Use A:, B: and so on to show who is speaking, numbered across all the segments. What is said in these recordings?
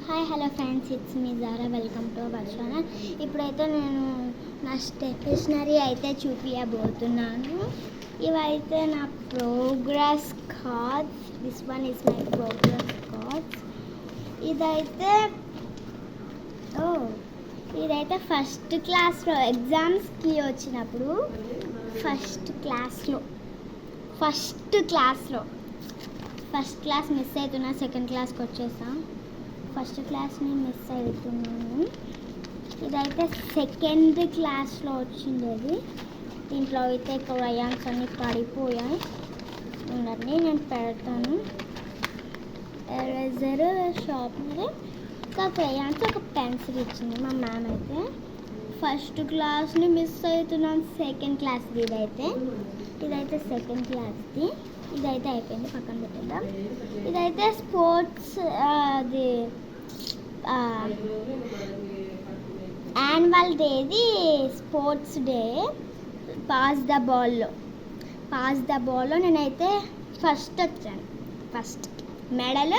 A: Hi hello friends, it's me Zara. Welcome to our channel. ఇప్పుడైతే నేను నా stationery అయితే చూపించబోతున్నాను. ఇవైతే నా progress cards. This one is my progress cards. ఇదైతే ఫస్ట్ క్లాస్లో ఎగ్జామ్స్కి వచ్చినప్పుడు ఫస్ట్ క్లాస్ మిస్ అవుతున్నా. సెకండ్ క్లాస్కి వచ్చేసాం. ఫస్ట్ క్లాస్ని మిస్ అవుతున్నాను. ఇదైతే సెకండ్ క్లాస్లో వచ్చింది. దీంట్లో అయితే క్రయాన్స్ అన్నీ పడిపోయాయి. ఉన్నది నేను పెడతాను. ఎరేజర్, షార్ప్నర్, ఒక క్రయాన్స్, ఒక పెన్సిల్ ఇచ్చింది మా మ్యామ్. అయితే ఫస్ట్ క్లాస్ని మిస్ అవుతున్నాను. సెకండ్ క్లాస్ది ఇదైతే సెకండ్ క్లాస్ది. ఇదైతే అయిపోయింది, పక్కన పెట్టేద్దాం. ఇదైతే స్పోర్ట్స్, అది యాన్యువల్ డేది, స్పోర్ట్స్ డే. పాస్ ద బాల్లో నేనైతే ఫస్ట్ వచ్చాను. ఫస్ట్ మెడల్,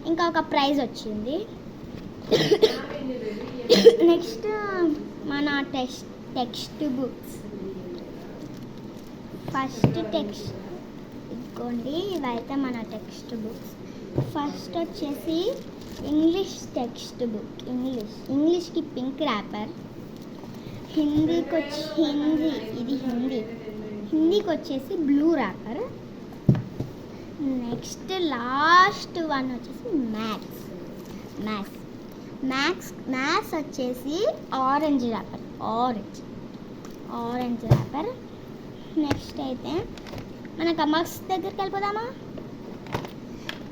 A: ఇంకా ఒక ప్రైజ్ వచ్చింది. నెక్స్ట్ మన టెక్స్ట్ బుక్స్. ఫస్ట్ టెక్స్ట్ ఇదిగోండి, ఇవైతే మన టెక్స్ట్ బుక్స్. ఫస్ట్ వచ్చేసి ఇంగ్లీష్ టెక్స్ట్ బుక్. ఇంగ్లీష్కి పింక్ ర్యాపర్. హిందీకి వచ్చేసి blue wrapper. Next last one వచ్చేసి మ్యాథ్స్ వచ్చేసి ఆరెంజ్ ర్యాపర్. నెక్స్ట్ అయితే మన కంబాక్స్ దగ్గరికి వెళ్ళిపోదామా.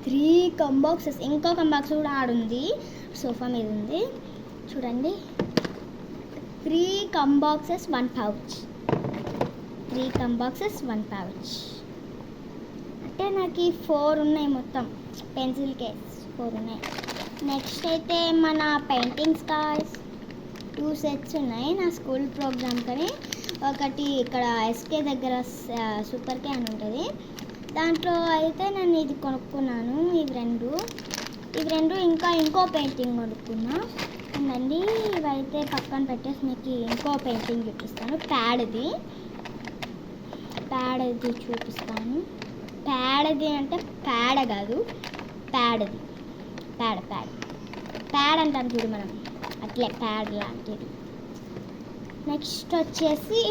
A: 3 కంబాక్సెస్, ఇంకో కంబాక్స్ కూడా ఆడుంది, సోఫా మీద ఉంది చూడండి. 3 కంబాక్సెస్ 1 పౌచ్. అంటే నాకు 4 ఉన్నాయి మొత్తం. పెన్సిల్ కేస్ 4 ఉన్నాయి. నెక్స్ట్ అయితే మన పెయింటింగ్స్ కార్డ్స్ 2 సెట్స్ ఉన్నాయి నా స్కూల్ ప్రోగ్రామ్ కని. ఒకటి ఇక్కడ ఎస్కే దగ్గర సూపర్ కే అని ఉంటుంది, దాంట్లో అయితే నేను ఇది కొనుక్కున్నాను. ఇవి రెండు ఇంకా ఇంకో పెయింటింగ్ కొనుక్కున్నా. ఉందండి, ఇవైతే పక్కన పెట్టేసి మీకు ఇంకో పెయింటింగ్ చూపిస్తాను. ప్యాడ్ది చూపిస్తాను. ప్యాడ్ది అంటే ప్యాడ్ కాదు, ప్యాడ్ అంటాను చూడు మనం, అట్లే ప్యాడ్ లాంటిది. నెక్స్ట్ వచ్చేసి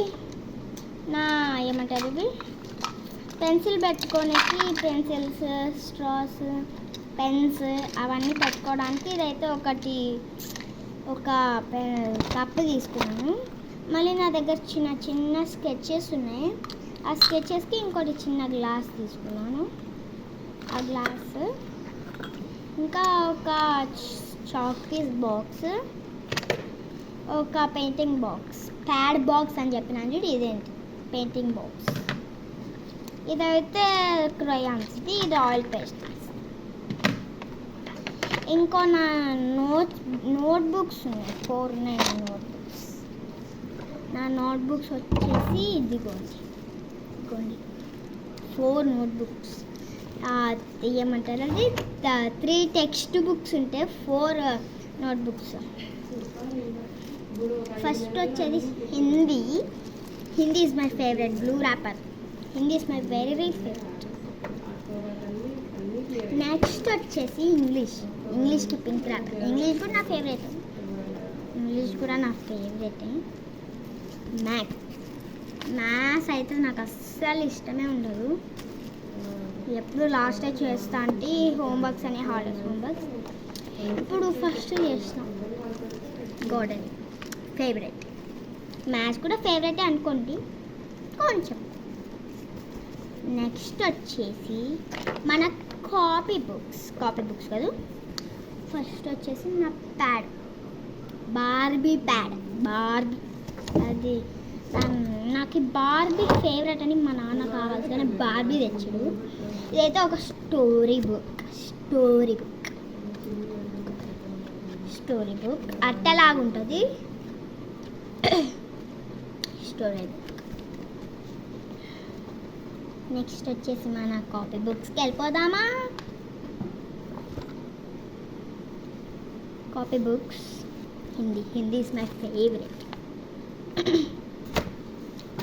A: నా ఏమంటారు ఇవి, పెన్సిల్ పెట్టుకోనికి, పెన్సిల్స్, స్ట్రాస్, పెన్స్ అవన్నీ పెట్టుకోవడానికి. ఇదైతే ఒక కప్పు తీసుకున్నాను. మళ్ళీ నా దగ్గర చిన్న స్కెచెస్ ఉన్నాయి. ఆ స్కెచెస్కి ఇంకోటి చిన్న గ్లాస్ తీసుకున్నాను. ఆ గ్లాస్, ఇంకా ఒక చాక్ పీస్ బాక్స్, ఒక పెయింటింగ్ బాక్స్. ప్యాడ్ బాక్స్ అని చెప్పినాను చూడు, ఇదేంటి పెయింటింగ్ బాక్స్. ఇదైతే క్రయాన్స్ది, ఇది ఆయిల్ పేస్ట్. ఇంకో నా నోట్బుక్స్ ఉన్నాయి, 4 ఉన్నాయి నా నోట్బుక్స్ వచ్చేసి ఇదిగోండి 4 నోట్బుక్స్. ఏమంటారు అది, 3 టెక్స్ట్ బుక్స్ ఉంటే 4 నోట్బుక్స్. ఫస్ట్ వచ్చేది Hindi is my favourite. Blue wrapper. Hindi is my very favourite. Next వచ్చేసి ఇంగ్లీష్కి పింక్ ర్యాపర్. ఇంగ్లీష్ కూడా నా ఫేవరెట్. మ్యాథ్స్ అయితే నాకు అస్సలు ఇష్టమే ఉండదు. ఎప్పుడు లాస్ట్ చేస్తా అంటే హోంవర్క్స్ అని, హాలిడేస్ హోంవర్క్స్. ఇప్పుడు ఫస్ట్ చేసినాం. Garden favourite. మ్యాథ్స్ కూడా ఫేవరెటే అనుకోండి కొంచెం. నెక్స్ట్ వచ్చేసి మన కాపీ బుక్స్ కదా. ఫస్ట్ వచ్చేసి నా ప్యాడ్, బార్బీ ప్యాడ్. అది నాకు బార్బీ ఫేవరెట్ అని మా నాన్న కావాల్సి కానీ బార్బీ తెచ్చాడు. ఇదైతే ఒక స్టోరీ బుక్ అట్టలాగుంటుంది. Story book. నెక్స్ట్ వచ్చేసి మన కాపీ బుక్స్కి వెళ్ళిపోదామా. copy books. Hindi is my favorite.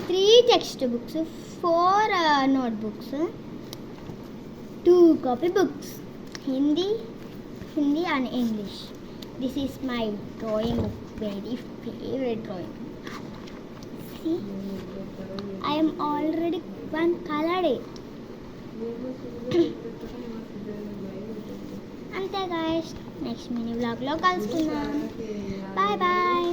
A: 3 textbooks, 4 notebooks, 2 copybooks, Hindi and English. This is my drawing book, very favorite drawing. See, I am already one colored it. అంతే guys, next mini వ్లాగ్లో కలుసుకుందాం. Bye bye.